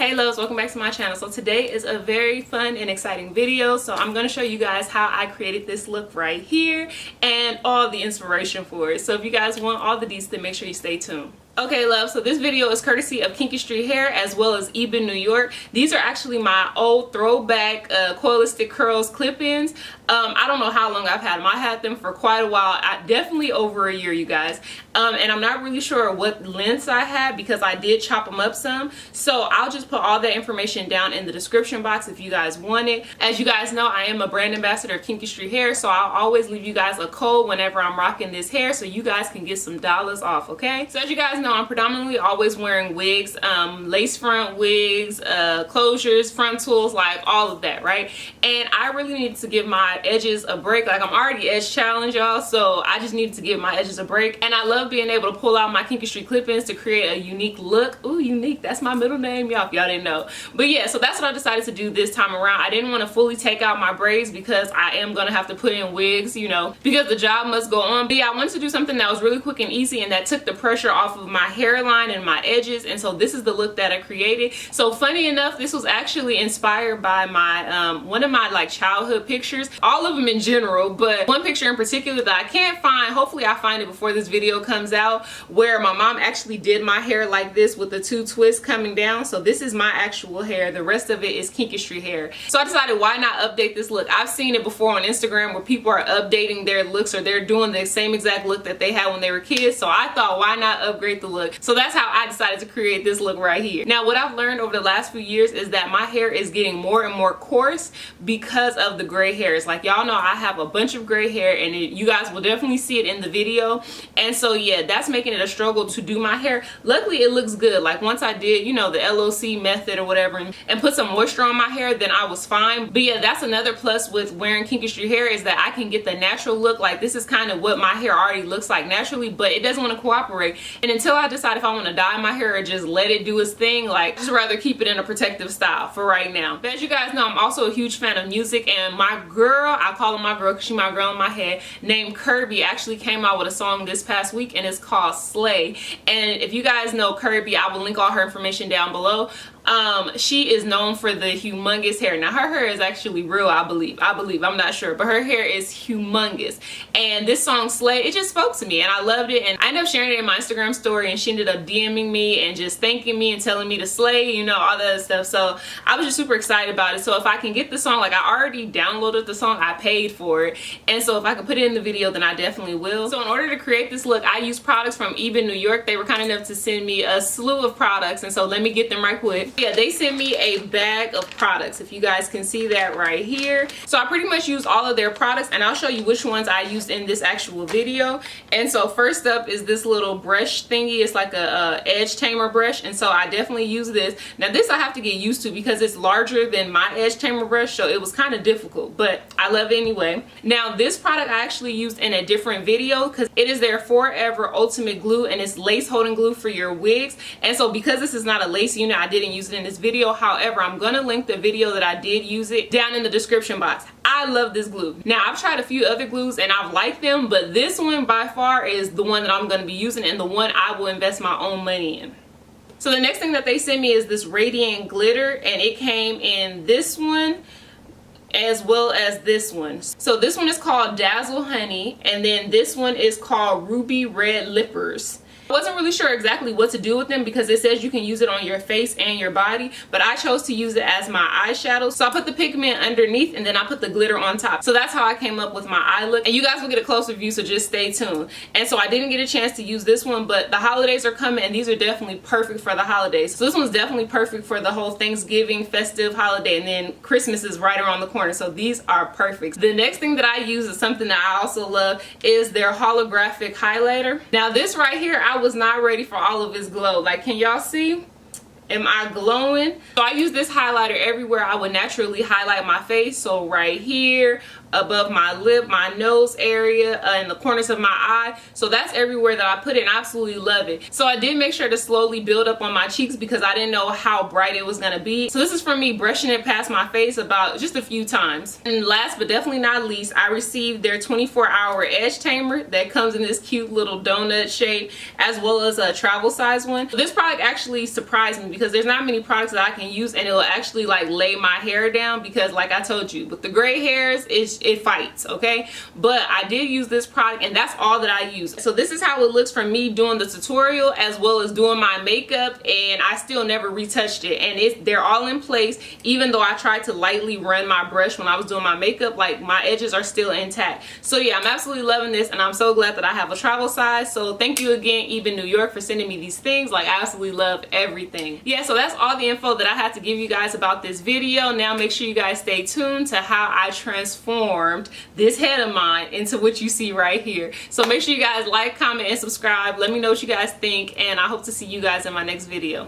Hey loves, welcome back to my channel. So today is a very fun and exciting video. So I'm going to show you guys how I created this look right here and all the inspiration for it. So if you guys want all the deets, then make sure you stay tuned. Okay love, so this video is courtesy of KINKISTRY hair as well as EBIN New York. These are actually my old throwback Koilistic curls clip-ins. I don't know how long I've had them. I had them for quite a while, definitely over a year, you guys. And I'm not really sure what lengths I had because I did chop them up some. So I'll just put all that information down in the description box if you guys want it. As you guys know, I am a brand ambassador of KINKISTRY hair, so I'll always leave you guys a code whenever I'm rocking this hair so you guys can get some dollars off, okay? So as you guys know, I'm predominantly always wearing wigs, lace front wigs, closures, frontals, like all of that, right? And I really needed to give my edges a break. Like, I'm already edge challenged, y'all, so I just needed to give my edges a break. And I love being able to pull out my KINKISTRY clip-ins to create a unique look. Ooh, unique, that's my middle name, y'all, if y'all didn't know. But yeah, so that's what I decided to do this time around. I didn't want to fully take out my braids because I am gonna have to put in wigs, you know, because the job must go on. But yeah, I wanted to do something that was really quick and easy and that took the pressure off of my hairline and my edges, and so this is the look that I created. So funny enough, this was actually inspired by my one of my like childhood pictures, all of them in general, but one picture in particular that I can't find, hopefully I find it before this video comes out, where my mom actually did my hair like this with the two twists coming down. So this is my actual hair, the rest of it is KINKISTRY hair. So I decided, why not update this look? I've seen it before on Instagram where people are updating their looks or they're doing the same exact look that they had when they were kids, so I thought, why not upgrade the look? So that's how I decided to create this look right here. Now what I've learned over the last few years is that my hair is getting more and more coarse because of the gray hairs. Like, y'all know I have a bunch of gray hair, and you guys will definitely see it in the video. And so yeah, that's making it a struggle to do my hair. Luckily it looks good. Like, once I did, you know, the LOC method or whatever and put some moisture on my hair, then I was fine. But yeah, that's another plus with wearing KINKISTRY hair, is that I can get the natural look. Like, this is kind of what my hair already looks like naturally, but it doesn't want to cooperate. And until I decide if I want to dye my hair or just let it do its thing, like, just rather keep it in a protective style for right now. But as you guys know, I'm also a huge fan of music, and my girl, I call her my girl because she's my girl in my head, named Kirby, actually came out with a song this past week, and it's called Slay. And if you guys know Kirby, I will link all her information down below. She is known for the humongous hair. Now her hair is actually real, I believe, I'm not sure, but her hair is humongous. And this song Slay, it just spoke to me and I loved it, and I ended up sharing it in my Instagram story, and she ended up DMing me and just thanking me and telling me to slay, you know, all that other stuff. So I was just super excited about it. So if I can get the song, like, I already downloaded the song, I paid for it, and so if I can put it in the video, then I definitely will. So in order to create this look, I used products from EBIN New York. They were kind enough to send me a slew of products, and so let me get them right quick. Yeah, they sent me a bag of products, if you guys can see that right here. So I pretty much used all of their products, and I'll show you which ones I used in this actual video. And so first up is this little brush thingy. It's like a edge tamer brush, and so I definitely use this. Now this I have to get used to because it's larger than my edge tamer brush, so it was kind of difficult, but I love it anyway. Now this product I actually used in a different video because it is their Forever Ultimate Glue, and it's lace holding glue for your wigs. And so because this is not a lace unit, I didn't use it in this video. However, I'm gonna link the video that I did use it down in the description box. I love this glue. Now I've tried a few other glues and I've liked them, but this one by far is the one that I'm gonna be using and the one I will invest my own money in. So the next thing that they sent me is this radiant glitter, and it came in this one as well as this one. So this one is called Dazzle Honey, and then this one is called Ruby Red Lippers. I wasn't really sure exactly what to do with them because it says you can use it on your face and your body, but I chose to use it as my eyeshadow. So I put the pigment underneath and then I put the glitter on top. So that's how I came up with my eye look, and you guys will get a closer view, so just stay tuned. And so I didn't get a chance to use this one, but the holidays are coming and these are definitely perfect for the holidays. So this one's definitely perfect for the whole Thanksgiving festive holiday, and then Christmas is right around the corner, so these are perfect. The next thing that I use is something that I also love, is their holographic highlighter. Now this right here, I was not ready for all of its glow. Like, can y'all see? Am I glowing? So I use this highlighter everywhere I would naturally highlight my face. So right here, above my lip, my nose area, and the corners of my eye. So that's everywhere that I put it, and I absolutely love it. So I did make sure to slowly build up on my cheeks because I didn't know how bright it was gonna be. So this is from me brushing it past my face about just a few times. And last but definitely not least, I received their 24-hour edge tamer that comes in this cute little donut shape, as well as a travel size one. This product actually surprised me because there's not many products that I can use and it'll actually like lay my hair down, because like I told you, with the gray hairs, it fights, okay? But I did use this product and that's all that I use. So this is how it looks from me doing the tutorial as well as doing my makeup, and I still never retouched it, and they're all in place. Even though I tried to lightly run my brush when I was doing my makeup, like my edges are still intact. So yeah, I'm absolutely loving this, and I'm so glad that I have a travel size. So thank you again, EBIN New York, for sending me these things. Like, I absolutely love everything. Yeah, so that's all the info that I had to give you guys about this video. Now make sure you guys stay tuned to how I transformed this head of mine into what you see right here. So make sure you guys like, comment, and subscribe. Let me know what you guys think, and I hope to see you guys in my next video.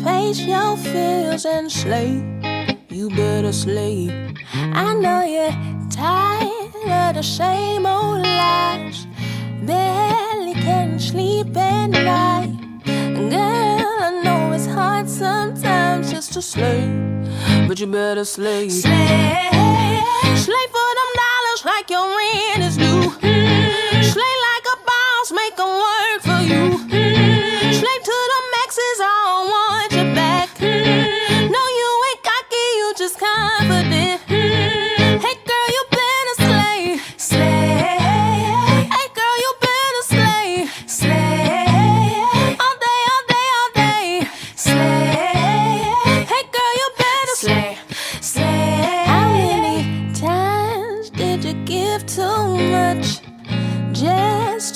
face your fears and slay. You better slay. I know you're tired of the same old lies. Barely can sleep at night. Girl, I know it's hard sometimes just to slay, but you better slay. Slay. Slay for them dollars like your rent is due. Slay like a boss, make 'em work for you. Slay to the max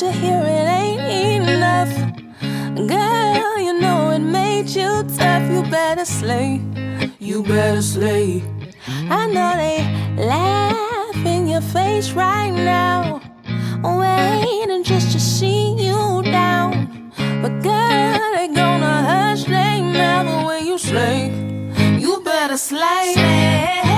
to hear it ain't enough. Girl, you know it made you tough. You better slay, you better slay. I know they laugh in your face right now, waiting just to see you down. But girl, they gonna hush their mouth when you slay. You better slay.